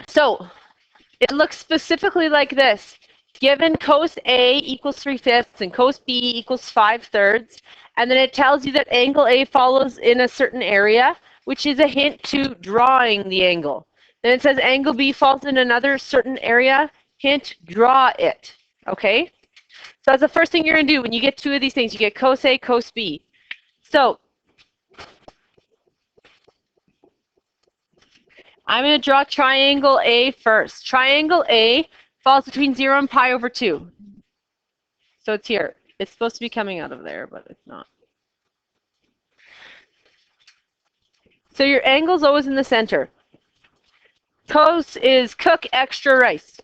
So it looks specifically like this. Given cos A equals 3/5 and cos B equals 5/3, and then it tells you that angle A follows in a certain area, which is a hint to drawing the angle. Then it says angle B falls in another certain area, hint, draw it. Okay? So that's the first thing you're going to do when you get two of these things. You get cos A, cos B. So I'm going to draw triangle A first. Triangle A falls between 0 and pi over 2. So it's here. It's supposed to be coming out of there, but it's not. So your angle's always in the center. Cos is cook extra rice.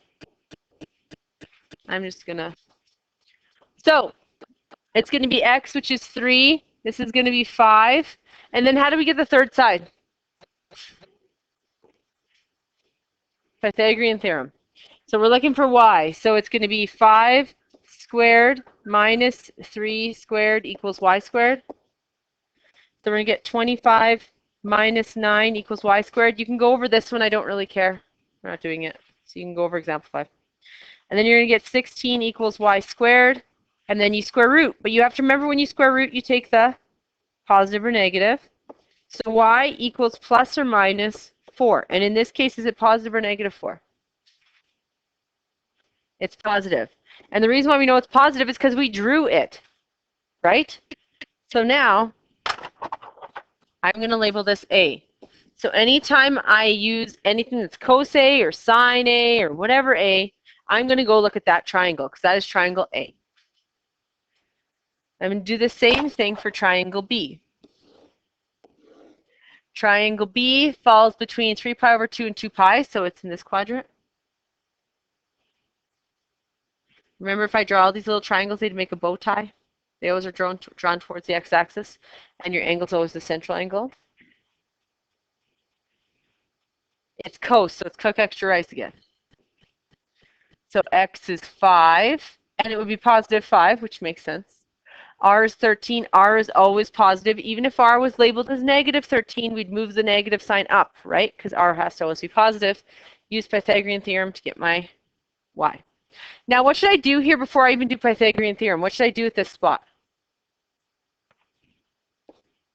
I'm just going to... So it's going to be x, which is 3. This is going to be 5. And then how do we get the third side? Pythagorean theorem. So we're looking for y. So it's going to be 5 squared minus 3 squared equals y squared. So we're going to get 25 minus 9 equals y squared. You can go over this one. I don't really care. We're not doing it. So you can go over example 5. And then you're going to get 16 equals y squared. And then you square root. But you have to remember when you square root, you take the positive or negative. So y equals plus or minus 4. And in this case, is it positive or negative 4? It's positive. And the reason why we know it's positive is because we drew it, right? So now I'm going to label this A. So anytime I use anything that's cos A or sine A or whatever A, I'm going to go look at that triangle because that is triangle A. I'm going to do the same thing for triangle B. Triangle B falls between 3 pi over 2 and 2 pi, so it's in this quadrant. Remember, if I draw all these little triangles, they'd make a bow tie. They always are drawn towards the x-axis, and your angle is always the central angle. It's cos, so it's cook extra rice again. So x is 5, and it would be positive 5, which makes sense. R is 13. R is always positive. Even if R was labeled as negative 13, we'd move the negative sign up, right? Because R has to always be positive. Use Pythagorean theorem to get my y. Now, what should I do here before I even do Pythagorean theorem? What should I do at this spot?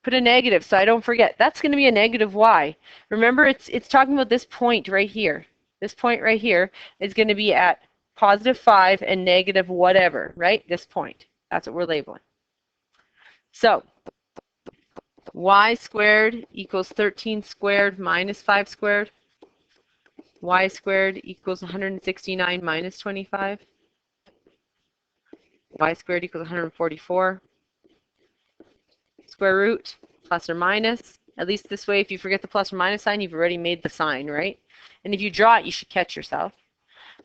Put a negative so I don't forget. That's going to be a negative y. Remember, it's talking about this point right here. This point right here is going to be at positive 5 and negative whatever, right? This point. That's what we're labeling. So y squared equals 13 squared minus 5 squared. Y squared equals 169 minus 25. Y squared equals 144. Square root, plus or minus. At least this way, if you forget the plus or minus sign, you've already made the sign, right? And if you draw it, you should catch yourself.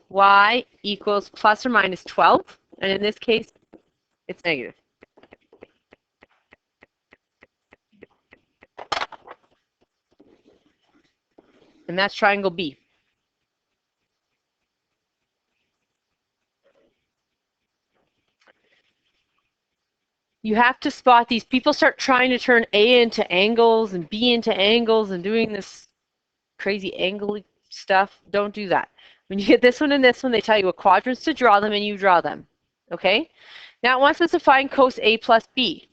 Y equals plus or minus 12. And in this case, it's negative. And that's triangle B. You have to spot these. People start trying to turn A into angles and B into angles and doing this crazy angle stuff. Don't do that. When you get this one and this one, they tell you what quadrants to draw them, and you draw them. Okay? Now it wants us to find cos A plus B.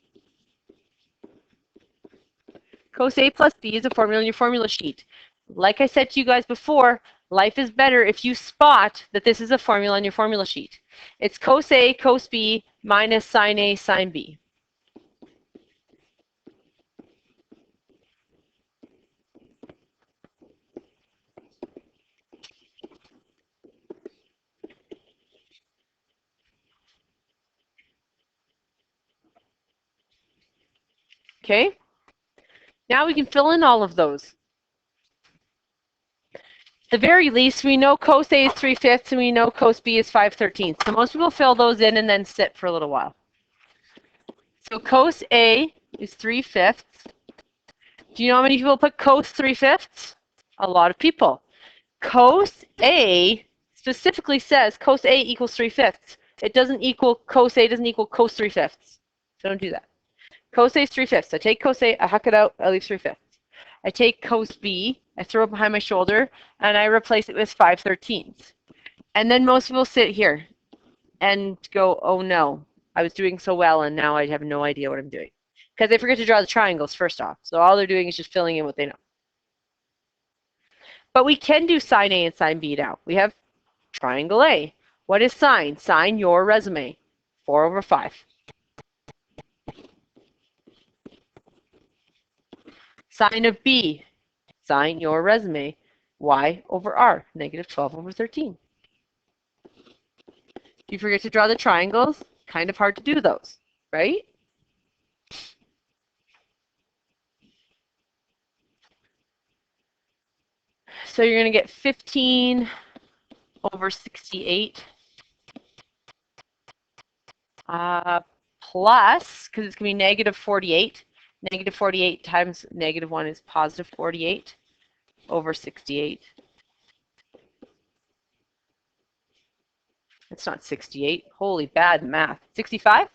Cos A plus B is a formula in your formula sheet. Like I said to you guys before, life is better if you spot that this is a formula in your formula sheet. It's cos A, cos B, minus sine A, sine B. Okay? Now we can fill in all of those. At the very least, we know cos A is 3/5 and we know cos B is 5/13. So most people fill those in and then sit for a little while. So cos A is 3/5. Do you know how many people put cos 3/5? A lot of people. Cos A specifically says cos A equals 3/5. It doesn't equal cos A doesn't equal cos 3/5. So don't do that. Cos A is 3/5. I take cos A, I huck it out, I leave 3/5. I take cos B, I throw it behind my shoulder, and I replace it with 5/13. And then most people sit here and go, oh no, I was doing so well and now I have no idea what I'm doing. Because they forget to draw the triangles first off. So all they're doing is just filling in what they know. But we can do sine A and sine B now. We have triangle A. What is sine? Sine your resume. 4/5. Sine of B. Sine your resume. Y/R. -12/13. If you forget to draw the triangles, kind of hard to do those, right? So you're going to get 15/68 plus, because it's going to be -48. -48 times -1 is +48 over 68. It's not 68. Holy bad math. 65?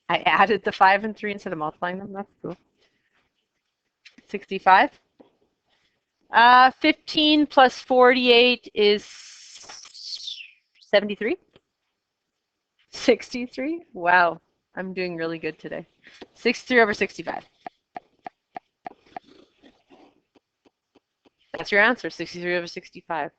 I added the 5 and 3 instead of multiplying them. That's cool. 65. 15 plus 48 is 73. 63? Wow. I'm doing really good today. 63/65. That's your answer, 63/65.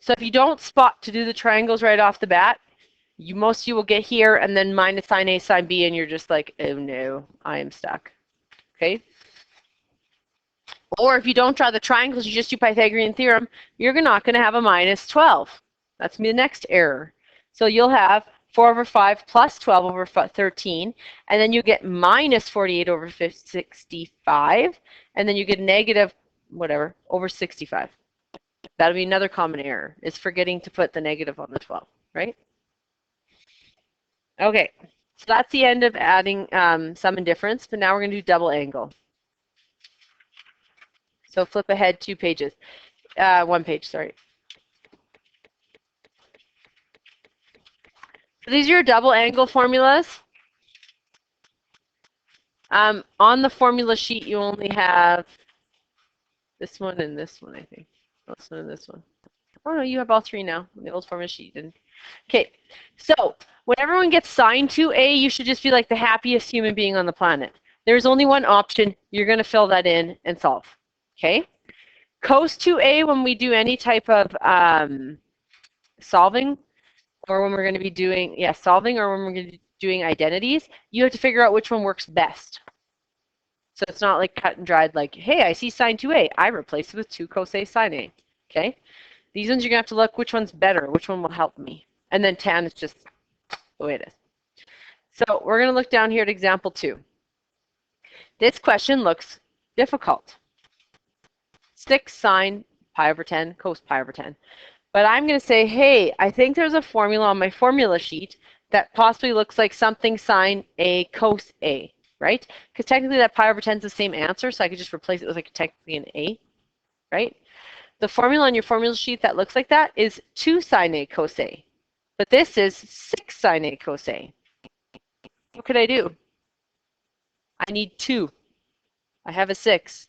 So if you don't spot to do the triangles right off the bat, most of you will get here and then minus sine A, sine B, and you're just like, oh no, I am stuck. Okay? Or if you don't draw the triangles, you just do Pythagorean theorem, you're not going to have a -12. That's the next error. So you'll have 4/5 plus 12/13, and then you get -48/65, and then you get negative whatever over 65. That'll be another common error, is forgetting to put the negative on the 12, right? Okay, so that's the end of adding sum and difference, but now we're going to do double angle. So flip ahead 2 pages. 1 page, sorry. So these are your double angle formulas. On the formula sheet, you only have this one and this one, I think. This one and this one. Oh no, you have all 3 now. The old formula sheet didn't. Okay, so when everyone gets sine 2A, you should just be like the happiest human being on the planet. There's only one option. You're going to fill that in and solve. Okay? Cos 2A, when we do any type of solving, or when we're going to be doing, solving, or when we're going to be doing identities, you have to figure out which one works best. So it's not like cut and dried, like, hey, I see sine 2A. I replace it with 2 cos A sine A. Okay? These ones you're going to have to look which one's better, which one will help me. And then tan is just the way it is. So we're going to look down here at example 2. This question looks difficult. 6 sine pi/10 cos pi/10. But I'm going to say, hey, I think there's a formula on my formula sheet that possibly looks like something sine A cos A, right? Because technically that pi/10 is the same answer, so I could just replace it with like technically an A, right? The formula on your formula sheet that looks like that is 2 sine A cos A. But this is 6 sine A cos A. What could I do? I need 2. I have a 6.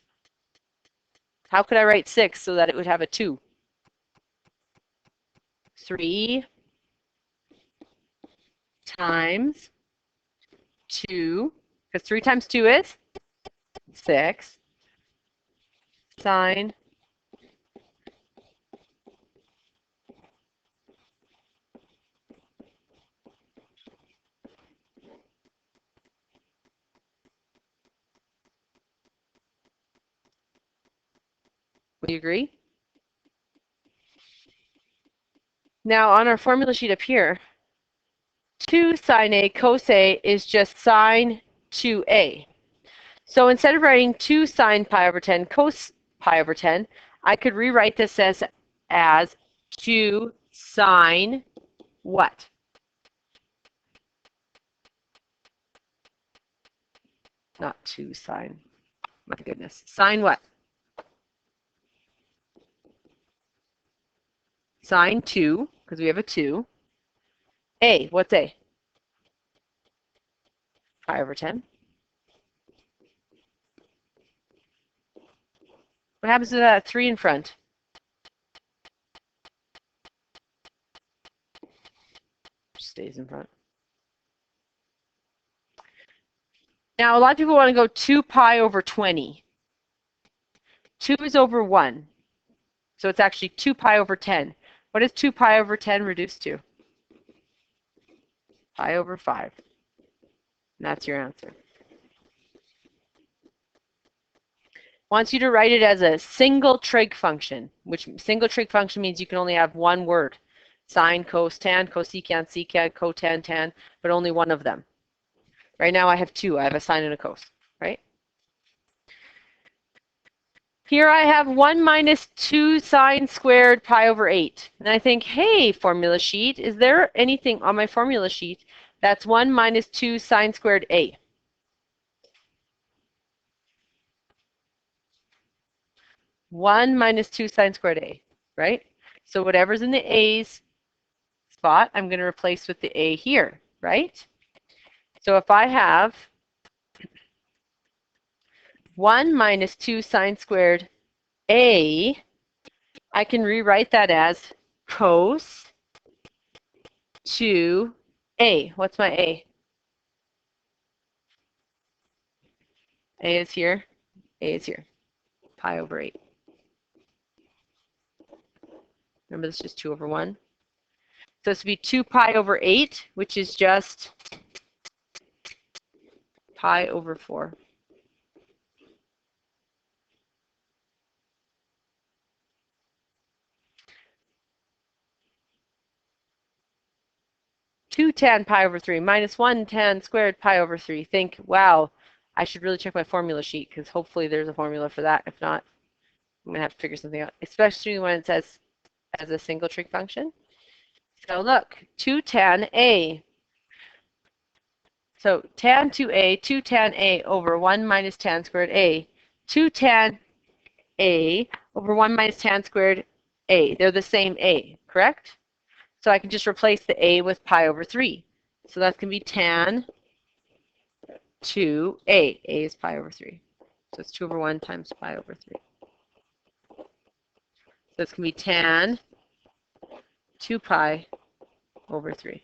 How could I write 6 so that it would have a 2? 3 times 2, because 3 times 2 is 6, sine Would you agree? Now on our formula sheet up here, 2 sine A cos A is just sine 2A. So instead of writing 2 sine pi/10 cos pi/10, I could rewrite this as 2 sine what? Not 2 sine. My goodness. Sine what? sine 2, because we have a 2. A, what's A? Pi over 10. What happens to that 3 in front? Stays in front. Now, a lot of people want to go 2 pi over 20. 2 is over 1. So it's actually 2 pi over 10. What is 2 pi over 10 reduced to? Pi over 5. And that's your answer. Wants you to write it as a single trig function, which single trig function means you can only have one word. Sine, cos, tan, cosecant, secant, cotan, tan, but only one of them. Right now I have 2. I have a sine and a cos, right? Here I have 1 minus 2 sine squared pi over 8. And I think, hey, formula sheet, is there anything on my formula sheet that's 1 minus 2 sine squared a? One minus 2 sine squared a, right? So whatever's in the a's spot, I'm going to replace with the a here, right? So if I have 1 minus 2 sine squared a, I can rewrite that as cos 2a. What's my a? A is here. A is here. Pi over 8. Remember, this is just 2 over 1. So this would be 2 pi over 8, which is just pi over 4. Two tan pi over 3 minus 1 tan squared pi over 3. Think, wow, I should really check my formula sheet because hopefully there's a formula for that. If not, I'm going to have to figure something out, especially when it says as a single trig function. So look, 2 tan a. So tan 2a, 2 tan a over 1 minus tan squared a. 2 tan a over 1 minus tan squared a. They're the same a, correct? So I can just replace the a with pi over 3. So that's going to be tan 2a. A is pi over 3. So it's 2 over 1 times pi over 3. So it's going to be tan 2 pi over 3.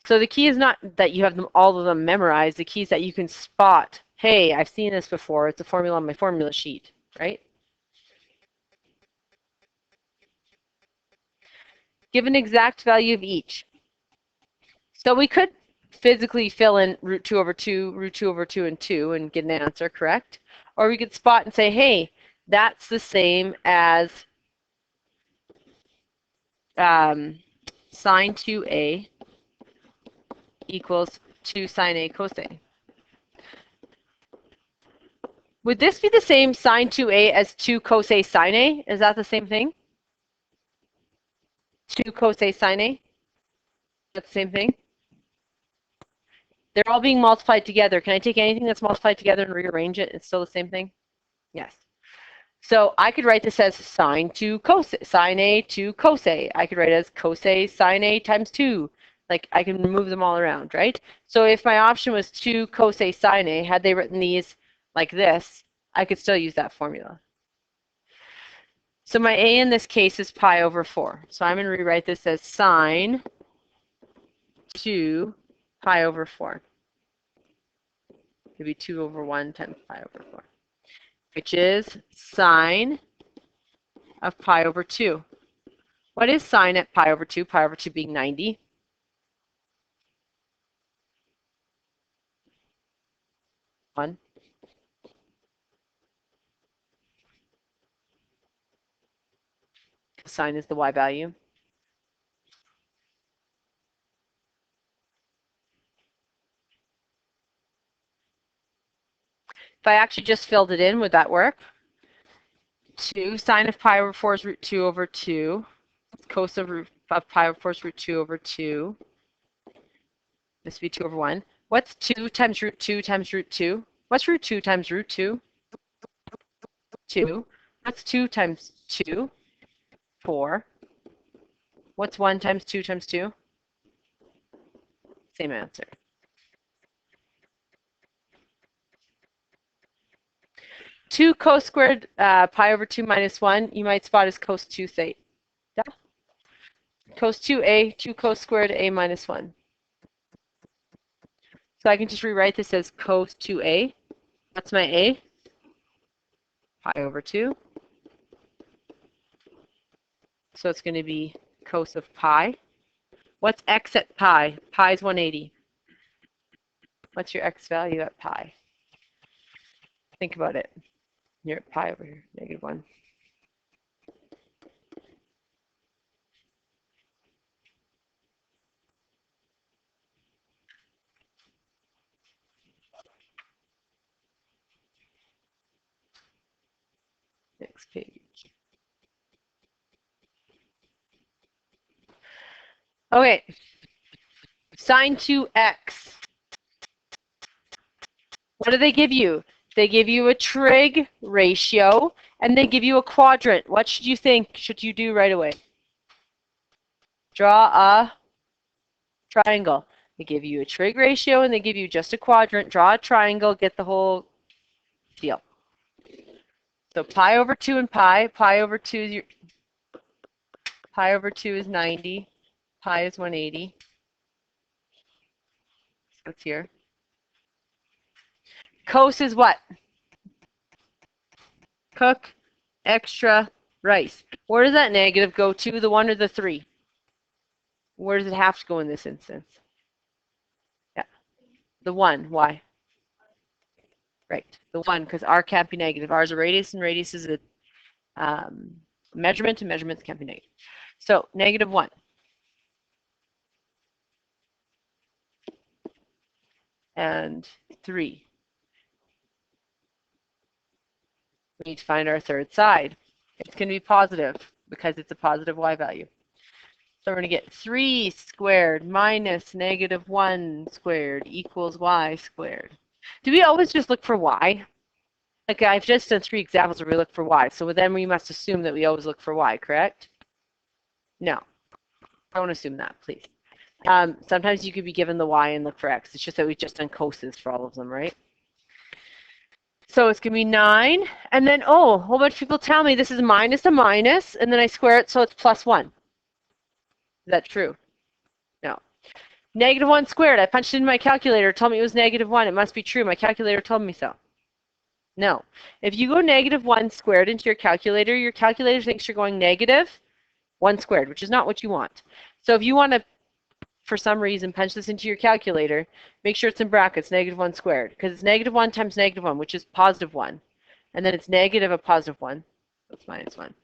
So the key is not that you have them all of them memorized. The key is that you can spot, hey, I've seen this before. It's a formula on my formula sheet, right? Give an exact value of each. So we could physically fill in root 2 over 2, root 2 over 2, and 2 and get an answer, correct? Or we could spot and say, hey, that's the same as sine 2a equals 2 sine a cos a. Would this be the same sine 2a as 2 cos a sine a? Is that the same thing? 2 cos a sine a? That's the same thing? They're all being multiplied together. Can I take anything that's multiplied together and rearrange it? It's still the same thing? Yes. So I could write this as sine 2 cos, sine a 2 cos a. I could write it as cos a sine a times 2. Like I can move them all around, right? So if my option was 2 cos a sine a, had they written these like this, I could still use that formula. So my a in this case is pi over 4. So I'm going to rewrite this as sine 2 pi over 4. It'd be 2 over 1 times pi over 4, which is sine of pi over 2. What is sine at pi over 2? Pi over 2 being 90. 1. Sine is the y value. If I actually just filled it in, would that work? 2 sine of pi over 4 is root 2 over 2. Cos of pi over 4 is root 2 over 2. This would be 2 over 1. What's 2 times root 2 times root 2? What's root 2 times root 2? 2. What's 2 times 2? 4. What's 1 times 2 times 2? Same answer. Two cos squared pi over 2 minus 1, you might spot as cos 2 theta. Yeah. Cos 2a, 2 cos squared a minus 1. So I can just rewrite this as cos 2a. That's my a. Pi over 2. So it's going to be cos of pi. What's x at pi? Pi is 180. What's your x value at pi? Think about it. You're at pi over here, -1. Next page. Okay. Sine 2x. What do they give you? They give you a trig ratio, and they give you a quadrant. What should you think should you do right away? Draw a triangle. They give you a trig ratio, and they give you just a quadrant. Draw a triangle, get the whole deal. So pi over 2 and pi over 2 is pi over 2 is 90, pi is 180. So it's here. Cos is what? Cook extra rice. Where does that negative go to, the 1 or the 3? Where does it have to go in this instance? Yeah, the 1. Why? Right, the 1, because r can't be negative. R is a radius, and radius is a measurement, and measurements can't be negative. So -1. And 3. We need to find our third side. It's going to be positive because it's a positive y value. So we're going to get 3 squared minus -1 squared equals y squared. Do we always just look for y? Like I've just done 3 examples where we look for y. So then we must assume that we always look for y, correct? No. Don't assume that, please. Sometimes you could be given the y and look for x. It's just that we've just done coses for all of them, right? So it's going to be 9. And then, oh, a whole bunch of people tell me this is minus a minus, and then I square it so it's +1. Is that true? No. -1 squared. I punched it in my calculator. It told me it was -1. It must be true. My calculator told me so. No. If you go -1 squared into your calculator thinks you're going -1 squared, which is not what you want. So if you want to, for some reason, punch this into your calculator, make sure it's in brackets, -1 squared, because it's -1 times -1, which is +1. And then it's negative a +1. That's -1.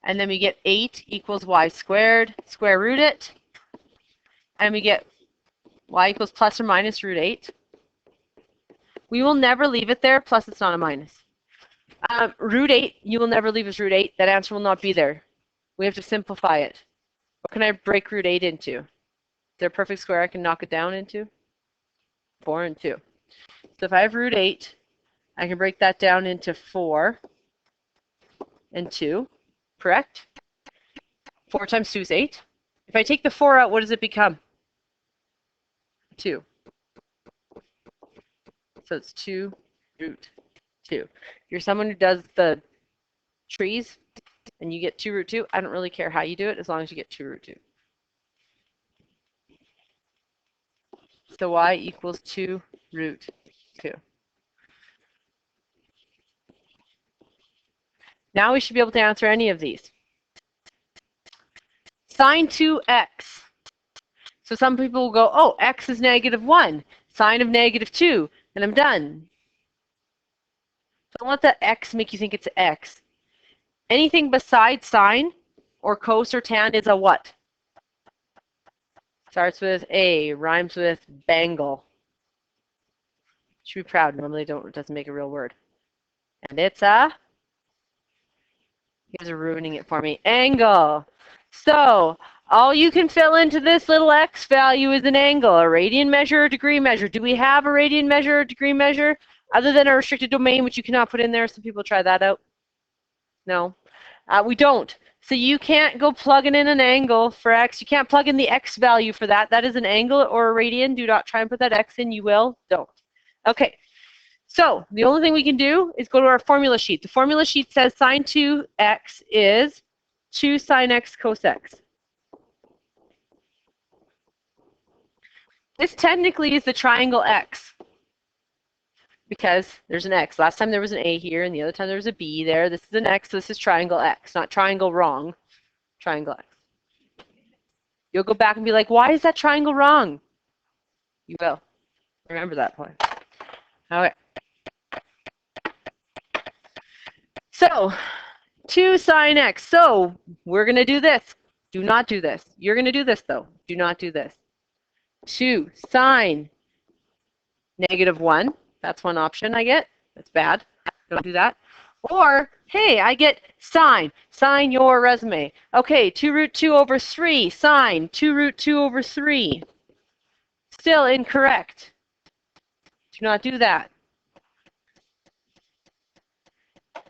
And then we get 8 equals y squared, square root it. And we get y equals plus or minus √8. We will never leave it there, plus it's not a minus. √8, you will never leave as √8. That answer will not be there. We have to simplify it. What can I break √8 into? Is there a perfect square I can knock it down into? 4 and 2. So if I have √8, I can break that down into 4 and 2, correct? 4 times 2 is 8. If I take the 4 out, what does it become? 2. So it's 2 √2. If you're someone who does the trees and you get 2 √2, I don't really care how you do it as long as you get 2 √2. So y equals 2 √2. Now we should be able to answer any of these. Sine 2x. So some people will go, oh, x is -1, sine of -2, and I'm done. Don't let the x make you think it's x. Anything besides sine or cos or tan is a what? Starts with A, rhymes with bangle. Should be proud. Normally it doesn't make a real word. And it's a, you guys are ruining it for me, angle. So all you can fill into this little x value is an angle, a radian measure or degree measure. Do we have a radian measure or degree measure? Other than a restricted domain, which you cannot put in there. Some people try that out. No, we don't. So you can't go plugging in an angle for x. You can't plug in the x value for that. That is an angle or a radian. Do not try and put that x in. You will. Don't. Okay. So the only thing we can do is go to our formula sheet. The formula sheet says sine 2x is 2 sine x cos x. This technically is the triangle x because there's an x. Last time there was an a here, and the other time there was a b there. This is an x, so this is triangle x, not triangle wrong. Triangle x. You'll go back and be like, why is that triangle wrong? You will. Remember that point. Okay. So 2 sine x. So we're going to do this. Do not do this. You're going to do this, though. Do not do this. 2 sine -1. That's one option I get. That's bad. Don't do that. Or, hey, I get sine. Sine your resume. Okay, 2 root 2 over 3. Sine 2 root 2 over 3. Still incorrect. Do not do that.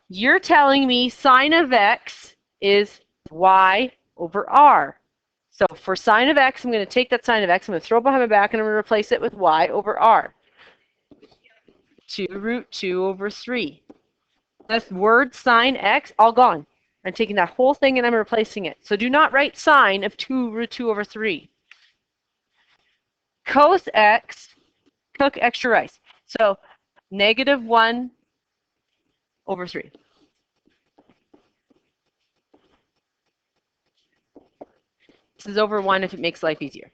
You're telling me sine of x is y over r. So for sine of x, I'm going to take that sine of x, I'm going to throw it behind my back, and I'm going to replace it with y over r. 2 root 2 over 3. This word sine x, all gone. I'm taking that whole thing and I'm replacing it. So do not write sine of 2 root 2 over 3. Cos x, cook extra rice. So -1 over 3. This is over 1 if it makes life easier.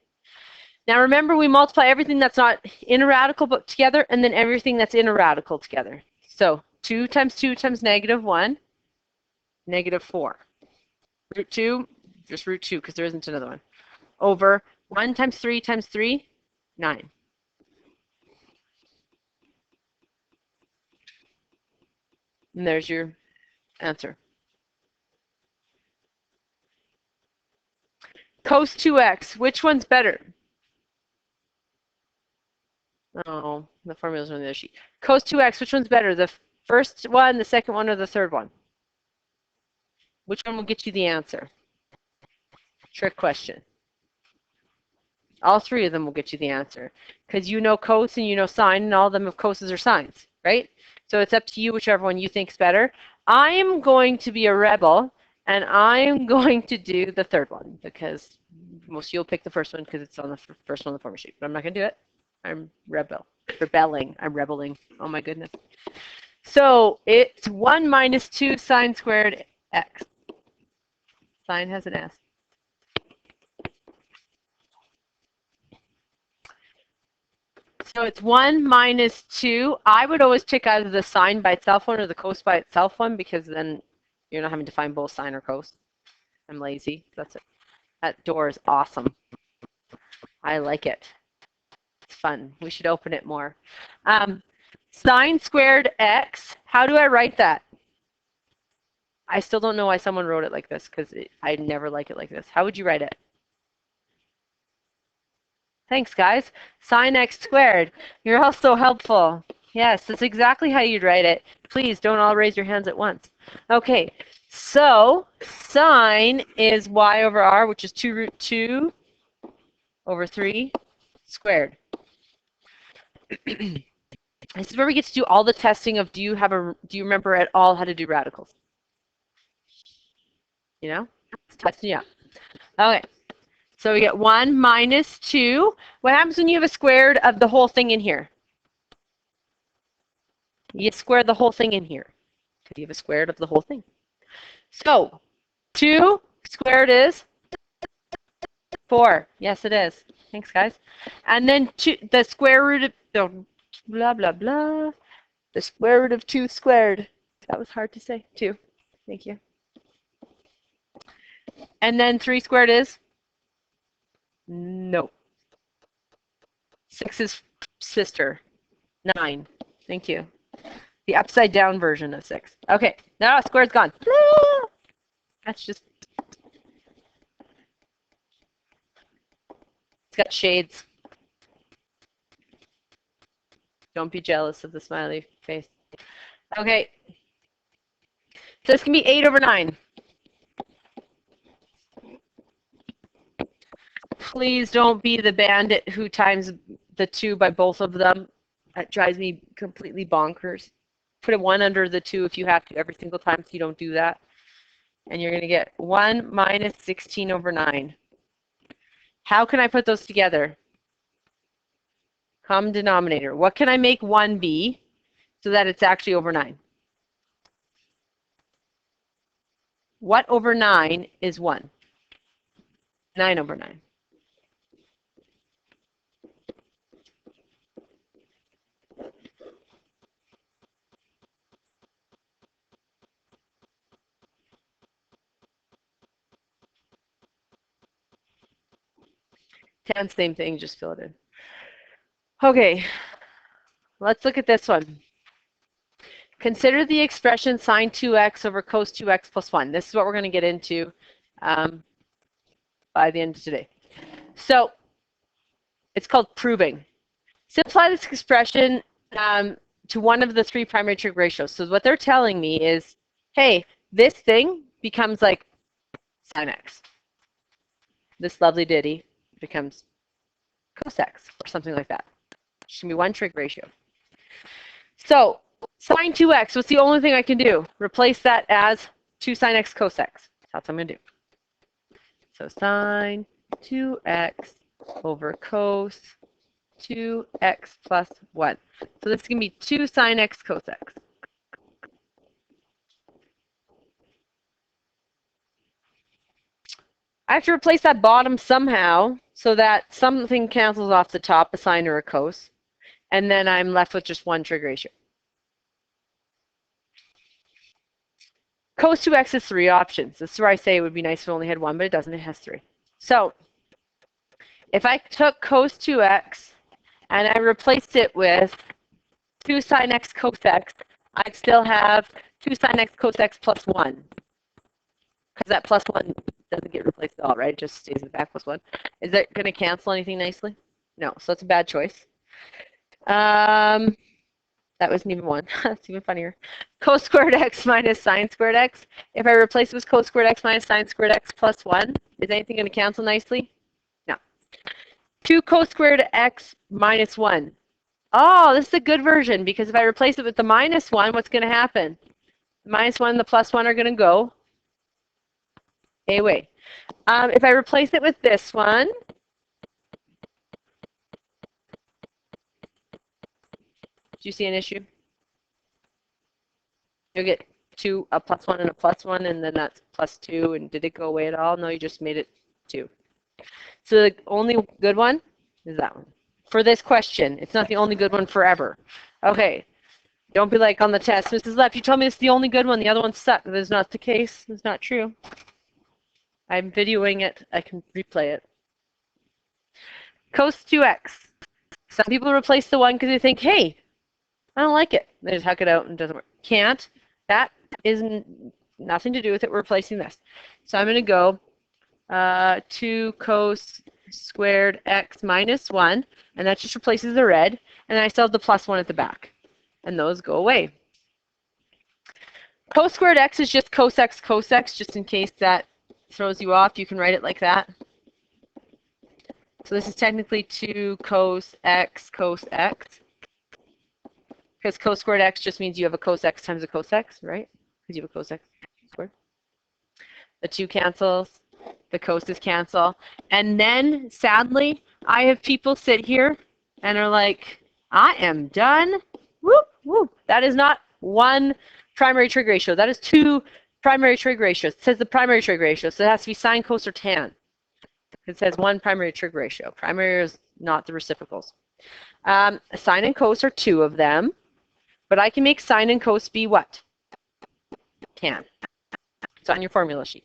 Now remember, we multiply everything that's not in a radical but together, and then everything that's in a radical together. So 2 times 2 times -1, -4. Root 2, just root 2 because there isn't another one. Over 1 times 3, 9. And there's your answer. Cos 2x, which one's better? Oh, the formula's on the other sheet. Cos 2x, which one's better? The first one, the second one, or the third one? Which one will get you the answer? Trick question. All three of them will get you the answer because you know cos and you know sine, and all of them of coses or sines, right? So it's up to you, whichever one you think is better. I am going to be a rebel, and I am going to do the third one because most of you will pick the first one because it's on the first one on the formula sheet. But I'm not going to do it. I'm rebelling. I'm rebelling. Oh my goodness. So it's 1 minus 2 sine squared x. Sine has an S. So it's 1 minus 2. I would always pick either the sine by itself one or the cos by itself one because then you're not having to find both sine or cos. I'm lazy. That's it. That door is awesome. I like it. It's fun. We should open it more. Sine squared x. How do I write that? I still don't know why someone wrote it like this because I never like it like this. How would you write it? Thanks, guys. Sine x squared. You're all so helpful. Yes, that's exactly how you'd write it. Please don't all raise your hands at once. Okay, so sine is y over r, which is 2 root 2 over 3 squared. This is where we get to do all the testing of do you remember at all how to do radicals? You know? It's testing you out. Okay. So we get 1 minus 2. What happens when you have a squared of the whole thing in here? You square the whole thing in here. Because you have a squared of the whole thing. So 2 squared is 4. Yes, it is. Thanks, guys. And then the square root of the blah, blah, blah. The square root of 2 squared. That was hard to say. 2. Thank you. And then 3 squared is? No. 6 is sister. 9. Thank you. The upside down version of 6. Okay. Now squared's gone. That's just. It's got shades. Don't be jealous of the smiley face. Okay. So this can be 8 over 9. Please don't be the bandit who times the 2 by both of them. That drives me completely bonkers. Put a 1 under the 2 if you have to every single time so you don't do that. And you're going to get 1 minus 16 over 9. How can I put those together? Common denominator. What can I make 1 be so that it's actually over 9? What over 9 is 1? 9 over 9. Tan, same thing, just fill it in. Okay, let's look at this one. Consider the expression sine 2x over cos 2x plus 1. This is what we're going to get into by the end of today. So it's called proving. Simplify this expression to one of the 3 primary trig ratios. So what they're telling me is, hey, this thing becomes like sine x. This lovely ditty becomes cos x or something like that. It's going to be one trig ratio. So sine 2x, what's the only thing I can do? Replace that as 2 sine x cos x. That's what I'm going to do. So sine 2x over cos 2x plus 1. So this is going to be 2 sine x cos x. I have to replace that bottom somehow so that something cancels off the top, a sine or a cos, and then I'm left with just one trig ratio. Cos 2x is 3 options. This is where I say it would be nice if it only had 1, but it doesn't. It has 3. So if I took cos 2x and I replaced it with 2 sine x cos x, I'd still have 2 sine x cos x plus 1. Because that plus 1 doesn't get replaced at all, right? It just stays in the back plus 1. Is that going to cancel anything nicely? No, so it's a bad choice. That wasn't even 1. That's even funnier. Cos squared x minus sine squared x. If I replace it with cos squared x minus sine squared x plus 1, is anything going to cancel nicely? No. 2 cos squared x minus 1. Oh, this is a good version because if I replace it with the minus 1, what's going to happen? The minus 1 and the plus 1 are going to go away. If I replace it with this one, do you see an issue? You'll get a plus 1 and a plus 1, and then that's plus 2. And did it go away at all? No, you just made it 2. So the only good one is that one. For this question, it's not the only good one forever. Okay, don't be like on the test, Mrs. Lepp, you told me it's the only good one, the other ones suck. That's not the case. It's not true. I'm videoing it. I can replay it. Cos 2x. Some people replace the 1 because they think, hey, I don't like it. They just huck it out and it doesn't work. Can't. That is nothing to do with it. We're replacing this. So I'm going to go 2 cos squared x minus 1, and that just replaces the red, and then I still have the plus 1 at the back, and those go away. Cos squared x is just cos x, just in case that throws you off. You can write it like that. So this is technically 2 cos x, because cos squared x just means you have a cos x times a cos x, right? Because you have a cos x squared. The 2 cancels. The coses cancel. And then, sadly, I have people sit here and are like, I am done. Whoop, whoop. That is not 1 primary trig ratio. That is 2 primary trig ratios. It says the primary trig ratio, so it has to be sine, cos, or tan. It says 1 primary trig ratio. Primary is not the reciprocals. Sine and cos are 2 of them, but I can make sine and cos be what? Tan. It's on your formula sheet.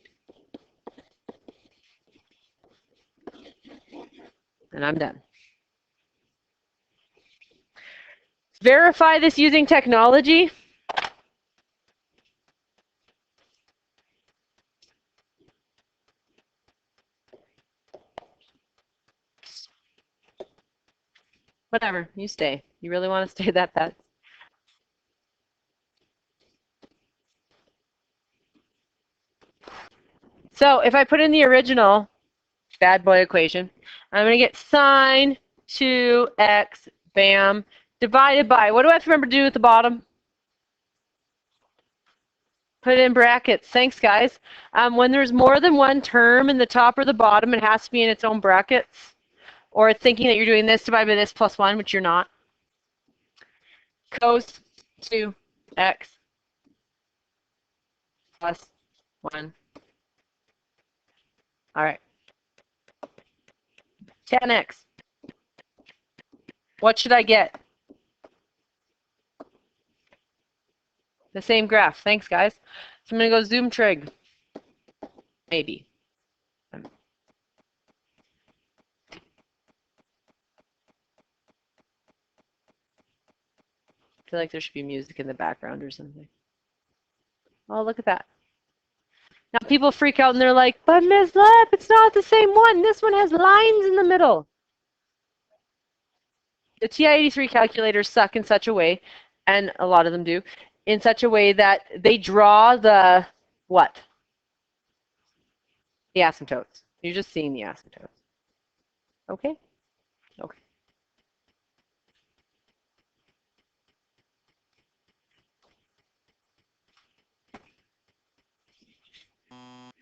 And I'm done. Verify this using technology. Whatever, you stay. You really want to stay that bad? So if I put in the original bad boy equation, I'm going to get sine 2x, bam, divided by, what do I have to remember to do at the bottom? Put it in brackets. Thanks, guys. When there's more than one term in the top or the bottom, it has to be in its own brackets. Or it's thinking that you're doing this divided by this plus 1, which you're not. Cos 2x plus 1. All right. 10x. What should I get? The same graph. Thanks, guys. So I'm going to go zoom trig. Maybe. I feel like there should be music in the background or something. Oh, look at that. Now people freak out and they're like, but Ms. Lepp, it's not the same one. This one has lines in the middle. The TI-83 calculators suck in such a way, and a lot of them do, in such a way that they draw the what? The asymptotes. You're just seeing the asymptotes. Okay?